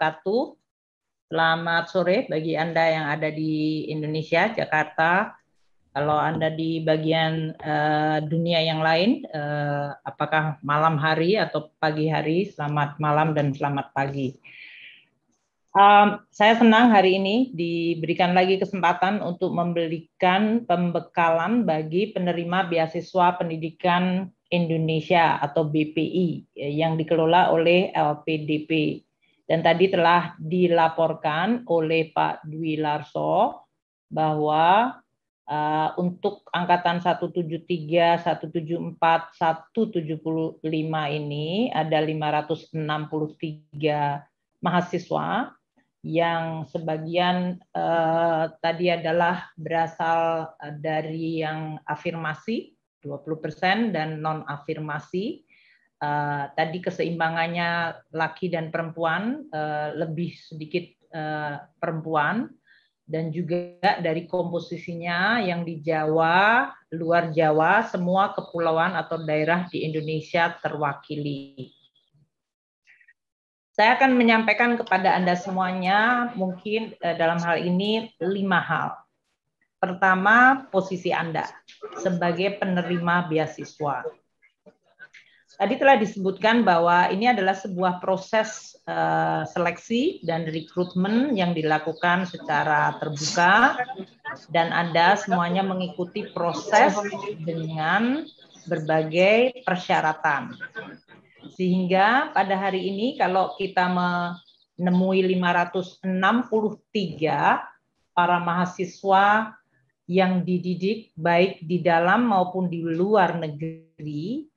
wabarakatuh. Selamat sore bagi Anda yang ada di Indonesia, Jakarta. Kalau Anda di bagian dunia yang lain, apakah malam hari atau pagi hari, selamat malam dan selamat pagi. Saya senang hari ini diberikan lagi kesempatan untuk memberikan pembekalan bagi penerima beasiswa pendidikan Indonesia atau BPI yang dikelola oleh LPDP. Dan tadi telah dilaporkan oleh Pak Dwi Larso bahwa untuk angkatan 173, 174, 175 ini ada 563 mahasiswa yang sebagian tadi adalah berasal dari yang afirmasi 20% dan non afirmasi. Tadi keseimbangannya laki dan perempuan, lebih sedikit perempuan. Dan juga dari komposisinya yang di Jawa, luar Jawa, semua kepulauan atau daerah di Indonesia terwakili. Saya akan menyampaikan kepada Anda semuanya mungkin dalam hal ini 5 hal. Pertama, posisi Anda sebagai penerima beasiswa. Tadi telah disebutkan bahwa ini adalah sebuah proses seleksi dan rekrutmen yang dilakukan secara terbuka dan Anda semuanya mengikuti proses dengan berbagai persyaratan. Sehingga pada hari ini kalau kita menemui 563 para mahasiswa yang dididik baik di dalam maupun di luar negeri,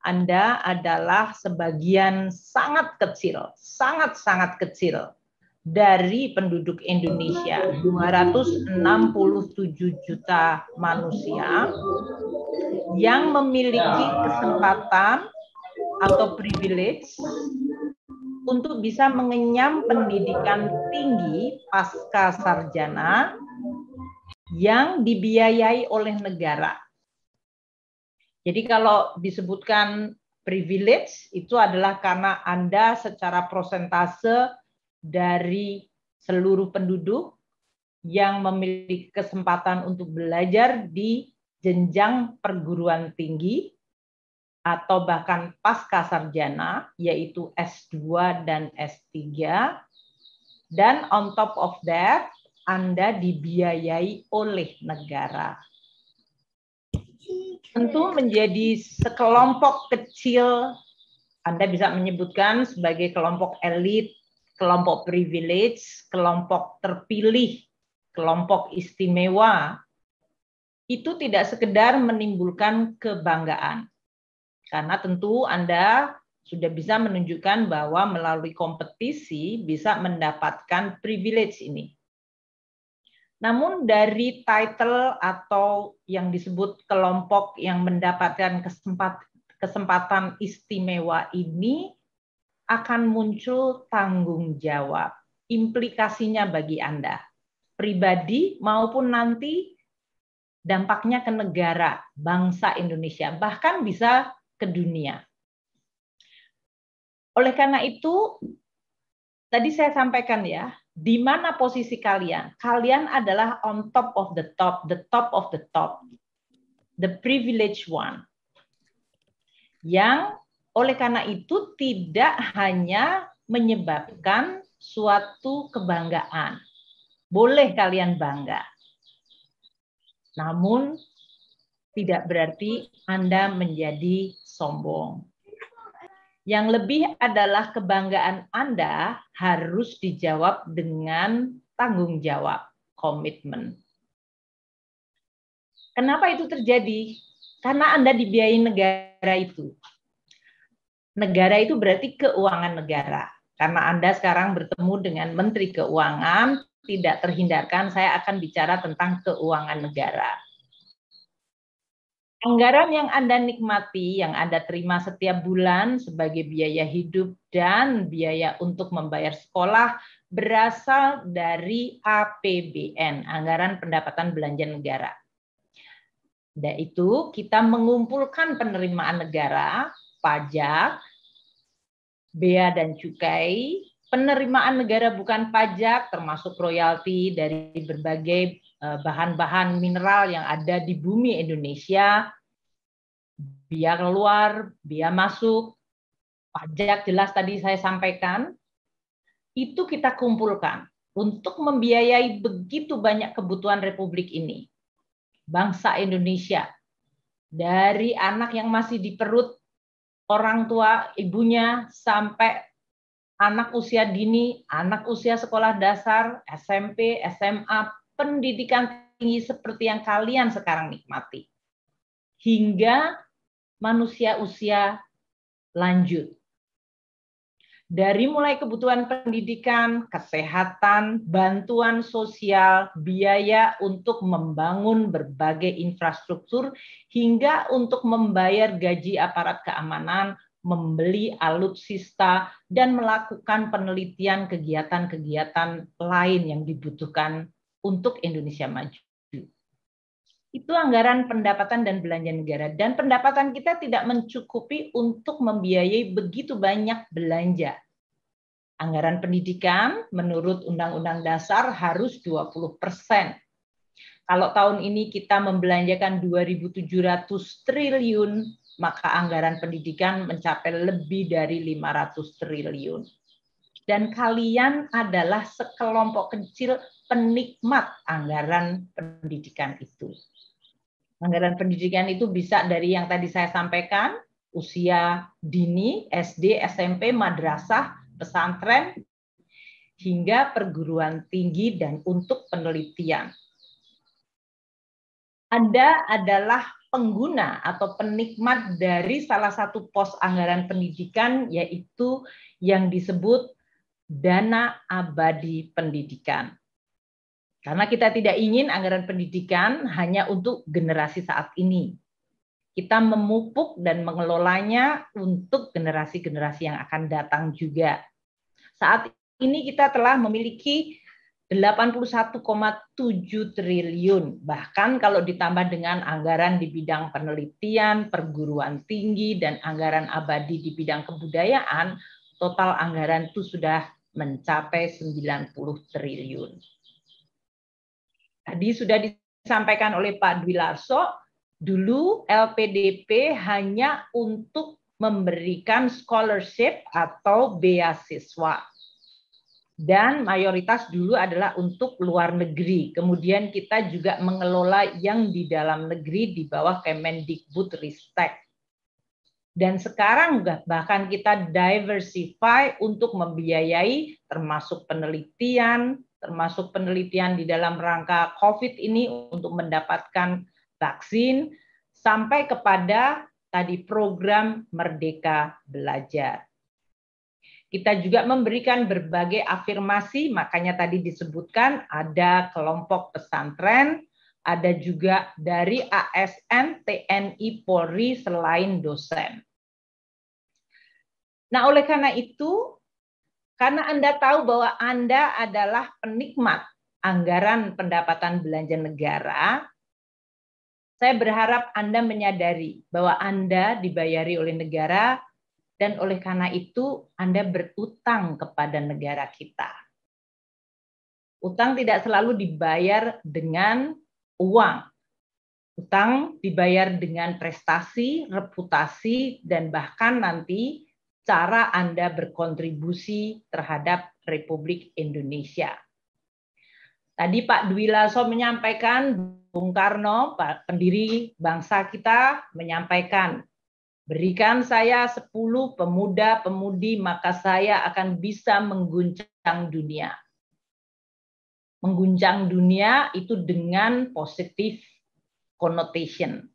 Anda adalah sebagian sangat kecil, sangat-sangat kecil dari penduduk Indonesia, 267 juta manusia yang memiliki kesempatan atau privilege untuk bisa mengenyam pendidikan tinggi pasca sarjana yang dibiayai oleh negara. Jadi kalau disebutkan privilege itu adalah karena Anda secara prosentase dari seluruh penduduk yang memiliki kesempatan untuk belajar di jenjang perguruan tinggi atau bahkan pasca sarjana, yaitu S2 dan S3. Dan on top of that, Anda dibiayai oleh negara. Tentu menjadi sekelompok kecil, Anda bisa menyebutkan sebagai kelompok elit, kelompok privilege, kelompok terpilih, kelompok istimewa. Itu tidak sekedar menimbulkan kebanggaan. Karena tentu Anda sudah bisa menunjukkan bahwa melalui kompetisi bisa mendapatkan privilege ini. Namun dari title atau yang disebut kelompok yang mendapatkan kesempatan istimewa ini akan muncul tanggung jawab, implikasinya bagi Anda, pribadi maupun nanti dampaknya ke negara, bangsa Indonesia, bahkan bisa ke dunia. Oleh karena itu, tadi saya sampaikan ya, di mana posisi kalian? Kalian adalah on top of the top of the top, the privileged one. Yang oleh karena itu tidak hanya menyebabkan suatu kebanggaan. Boleh kalian bangga. Namun tidak berarti Anda menjadi sombong. Yang lebih adalah kebanggaan Anda harus dijawab dengan tanggung jawab, komitmen. Kenapa itu terjadi? Karena Anda dibiayai negara itu. Negara itu berarti keuangan negara. Karena Anda sekarang bertemu dengan Menteri Keuangan, tidak terhindarkan saya akan bicara tentang keuangan negara. Anggaran yang Anda nikmati, yang Anda terima setiap bulan sebagai biaya hidup dan biaya untuk membayar sekolah berasal dari APBN, Anggaran Pendapatan Belanja Negara. Dan itu kita mengumpulkan penerimaan negara, pajak, bea dan cukai, penerimaan negara bukan pajak, termasuk royalti dari berbagai bahan-bahan mineral yang ada di bumi Indonesia, biaya keluar, biaya masuk, pajak jelas tadi saya sampaikan, itu kita kumpulkan untuk membiayai begitu banyak kebutuhan Republik ini. Bangsa Indonesia, dari anak yang masih di perut orang tua ibunya sampai anak usia dini, anak usia sekolah dasar, SMP, SMA, pendidikan tinggi seperti yang kalian sekarang nikmati. Hingga manusia usia lanjut. Dari mulai kebutuhan pendidikan, kesehatan, bantuan sosial, biaya untuk membangun berbagai infrastruktur, hingga untuk membayar gaji aparat keamanan, membeli alutsista, dan melakukan penelitian kegiatan-kegiatan lain yang dibutuhkan untuk Indonesia maju. Itu anggaran pendapatan dan belanja negara. Dan pendapatan kita tidak mencukupi untuk membiayai begitu banyak belanja. Anggaran pendidikan menurut Undang-Undang Dasar harus 20%. Kalau tahun ini kita membelanjakan 2.700 triliun, maka anggaran pendidikan mencapai lebih dari 500 triliun. Dan kalian adalah sekelompok kecil penikmat anggaran pendidikan itu. Anggaran pendidikan itu bisa dari yang tadi saya sampaikan, usia dini, SD, SMP, madrasah, pesantren, hingga perguruan tinggi dan untuk penelitian. Anda adalah pengguna atau penikmat dari salah satu pos anggaran pendidikan, yaitu yang disebut dana abadi pendidikan. Karena kita tidak ingin anggaran pendidikan hanya untuk generasi saat ini. Kita memupuk dan mengelolanya untuk generasi-generasi yang akan datang juga. Saat ini kita telah memiliki 81,7 triliun. Bahkan kalau ditambah dengan anggaran di bidang penelitian, perguruan tinggi, dan anggaran abadi di bidang kebudayaan, total anggaran itu sudah mencapai 90 triliun. Tadi sudah disampaikan oleh Pak Dwi Larso, dulu LPDP hanya untuk memberikan scholarship atau beasiswa. Dan mayoritas dulu adalah untuk luar negeri. Kemudian kita juga mengelola yang di dalam negeri di bawah Kemendikbudristek. Dan sekarang bahkan kita diversify untuk membiayai termasuk penelitian di dalam rangka COVID ini untuk mendapatkan vaksin, sampai kepada tadi program Merdeka Belajar. Kita juga memberikan berbagai afirmasi, makanya tadi disebutkan ada kelompok pesantren, ada juga dari ASN, TNI, Polri selain dosen. Nah, oleh karena itu, karena Anda tahu bahwa Anda adalah penikmat anggaran pendapatan belanja negara, saya berharap Anda menyadari bahwa Anda dibayari oleh negara, dan oleh karena itu Anda berutang kepada negara kita. Utang tidak selalu dibayar dengan uang. Utang dibayar dengan prestasi, reputasi, dan bahkan nanti cara Anda berkontribusi terhadap Republik Indonesia. Tadi Pak Dwi Larso menyampaikan, Bung Karno, pendiri bangsa kita, menyampaikan, berikan saya 10 pemuda-pemudi, maka saya akan bisa mengguncang dunia. Mengguncang dunia itu dengan positif connotation.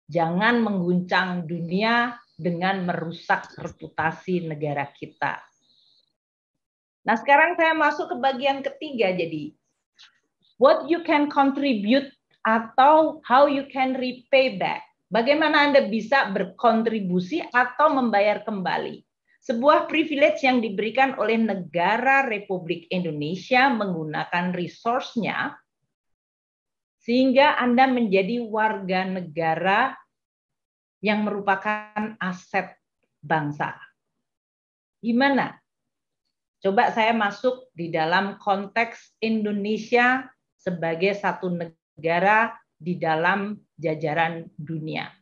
Jangan mengguncang dunia dengan merusak reputasi negara kita. Nah, sekarang saya masuk ke bagian ketiga. Jadi, what you can contribute atau how you can repay back. Bagaimana Anda bisa berkontribusi atau membayar kembali. Sebuah privilege yang diberikan oleh negara Republik Indonesia menggunakan resource-nya, sehingga Anda menjadi warga negara yang merupakan aset bangsa. Gimana? Coba saya masuk di dalam konteks Indonesia sebagai satu negara di dalam jajaran dunia.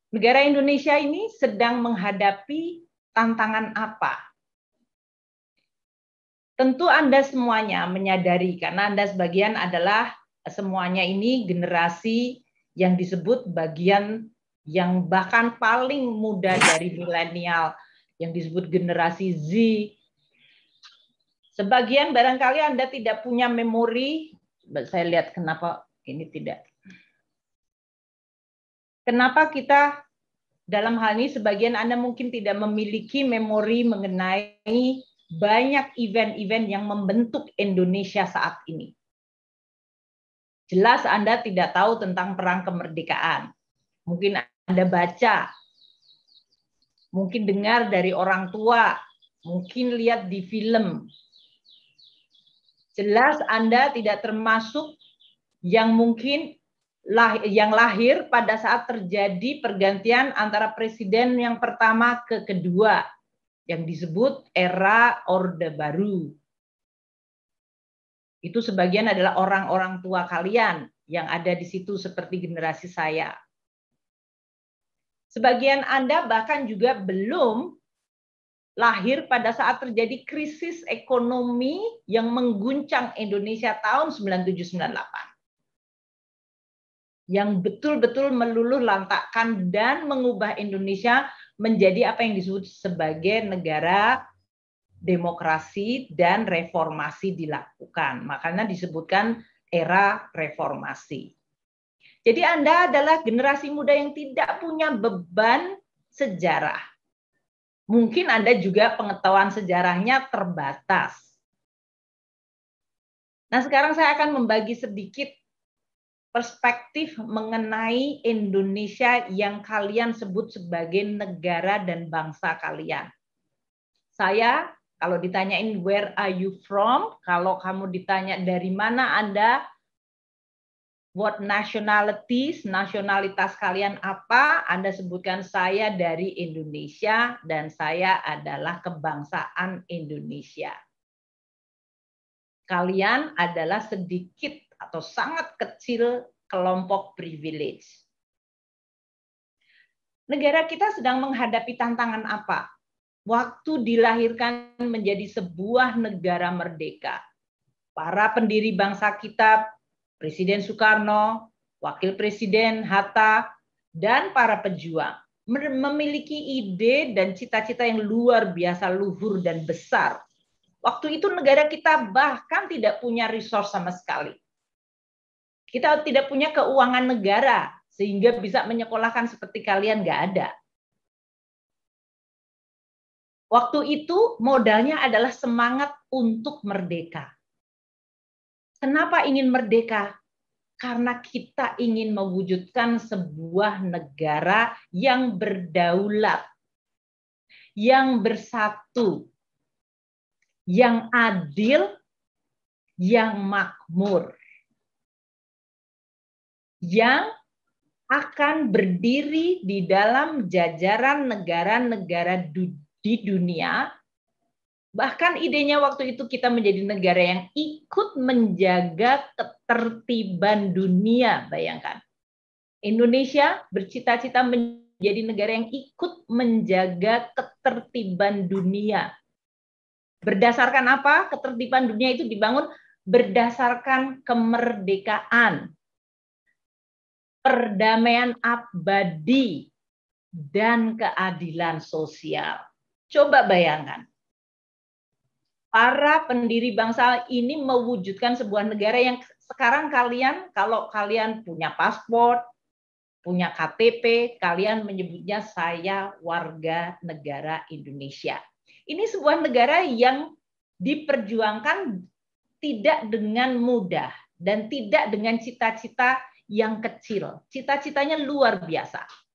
Negara Indonesia ini sedang menghadapi tantangan apa? Tentu Anda semuanya menyadari, karena Anda sebagian adalah semuanya ini generasi yang disebut bagian yang bahkan paling muda dari milenial, yang disebut generasi Z. Sebagian barangkali Anda tidak punya memori. Saya lihat kenapa ini tidak. Kenapa kita dalam hal ini sebagian Anda mungkin tidak memiliki memori mengenai banyak event-event yang membentuk Indonesia saat ini. Jelas Anda tidak tahu tentang perang kemerdekaan. Mungkin Anda baca, mungkin dengar dari orang tua, mungkin lihat di film. Jelas Anda tidak termasuk yang mungkin yang lahir pada saat terjadi pergantian antara presiden yang pertama ke kedua, yang disebut era Orde Baru. Itu sebagian adalah orang-orang tua kalian yang ada di situ seperti generasi saya. Sebagian Anda bahkan juga belum lahir pada saat terjadi krisis ekonomi yang mengguncang Indonesia tahun 97-98. Yang betul-betul meluluh lantakkan dan mengubah Indonesia menjadi apa yang disebut sebagai negara demokrasi dan reformasi dilakukan. Makanya disebutkan era reformasi. Jadi Anda adalah generasi muda yang tidak punya beban sejarah. Mungkin Anda juga pengetahuan sejarahnya terbatas. Nah, sekarang saya akan membagi sedikit perspektif mengenai Indonesia yang kalian sebut sebagai negara dan bangsa kalian. Saya, kalau ditanyain where are you from, kalau kamu ditanya dari mana Anda, what nationalities, nasionalitas kalian apa, Anda sebutkan saya dari Indonesia dan saya adalah kebangsaan Indonesia. Kalian adalah sedikit atau sangat kecil kelompok privilege. Negara kita sedang menghadapi tantangan apa? Waktu dilahirkan menjadi sebuah negara merdeka. Para pendiri bangsa kita, Presiden Soekarno, Wakil Presiden Hatta, dan para pejuang memiliki ide dan cita-cita yang luar biasa luhur dan besar. Waktu itu negara kita bahkan tidak punya resource sama sekali. Kita tidak punya keuangan negara sehingga bisa menyekolahkan seperti kalian, nggak ada. Waktu itu modalnya adalah semangat untuk merdeka. Kenapa ingin merdeka? Karena kita ingin mewujudkan sebuah negara yang berdaulat, yang bersatu, yang adil, yang makmur, yang akan berdiri di dalam jajaran negara-negara di dunia. Bahkan idenya waktu itu kita menjadi negara yang ikut menjaga ketertiban dunia, bayangkan. Indonesia bercita-cita menjadi negara yang ikut menjaga ketertiban dunia. Berdasarkan apa? Ketertiban dunia itu dibangun berdasarkan kemerdekaan, perdamaian abadi, dan keadilan sosial. Coba bayangkan. Para pendiri bangsa ini mewujudkan sebuah negara yang sekarang kalian, kalau kalian punya paspor, punya KTP, kalian menyebutnya saya warga negara Indonesia. Ini sebuah negara yang diperjuangkan tidak dengan mudah dan tidak dengan cita-cita yang kecil. Cita-citanya luar biasa.